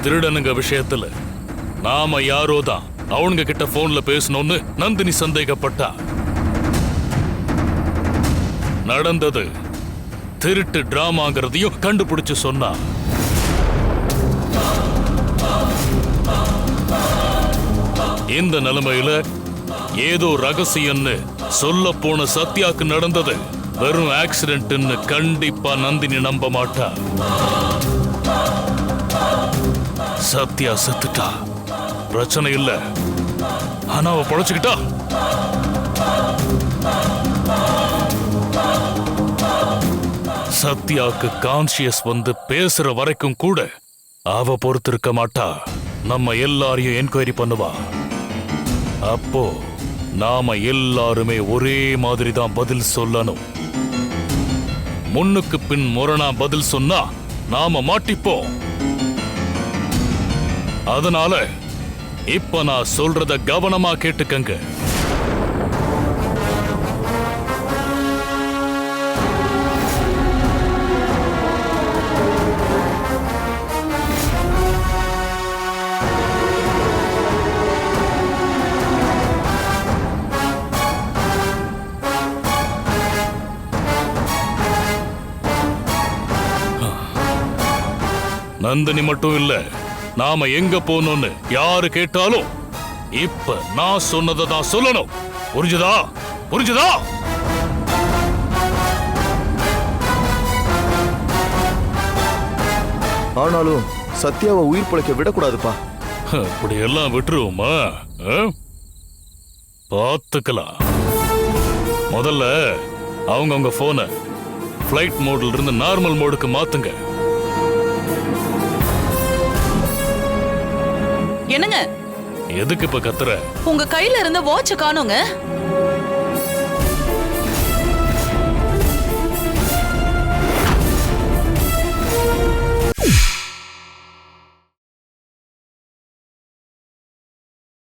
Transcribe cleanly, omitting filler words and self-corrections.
திருடனுங்க விஷயத்துல நாம யாரோ தான் அவனுங்க கிட்ட போன்ல பேசணும்னு நந்தினி சந்தேகப்பட்டா. நடந்தது திருட்டு டிராமாங்கிறதையும் கண்டுபிடிச்சு சொன்னா. இந்த நிலைமையில ஏதோ ரகசியம்னு சொல்ல போன சத்யாக்கு நடந்தது வெறும் ஆக்சிடென்ட்னு கண்டிப்பா நந்தினி நம்ப மாட்டா. சத்யா செத்துட்டா, பிரச்சனை இல்ல. ஆனா அவ பொழைச்சுக்கிட்டா. சத்யாக்கு கான்சியஸ் வந்து பேசுற வரைக்கும் கூட அவ பொறுத்திருக்க மாட்டா. நம்ம எல்லாரையும் என்கொயரி பண்ணுவா. அப்போ நாம எல்லாருமே ஒரே மாதிரி தான் பதில் சொல்லணும். முன்னுக்கு பின் முரணா பதில் சொன்னா நாம மாட்டிப்போம். அதனால இப்ப நான் சொல்றத கவனமா கேட்டுக்கங்க. நந்தினி மட்டும் இல்ல, நாம எங்க போனோம்னு யாரு கேட்டாலும் இப்ப நான் சொன்னதை தான் சொல்லணும். புரிஞ்சுதா? புரிஞ்சுதா? ஆனாலும் சத்யாவை உயிர் பிழைக்க விடக்கூடாதுப்பா. அப்படி எல்லாம் விட்டுருவோமா? பார்த்துக்கலாம். முதல்ல அவங்க போனை ஃபிளைட் மோட்ல இருந்து நார்மல் மோடுக்கு மாத்துங்க. என்னங்க எதுக்கு இப்ப கத்துற? உங்க கையில இருந்த வாட்ச காணோங்க.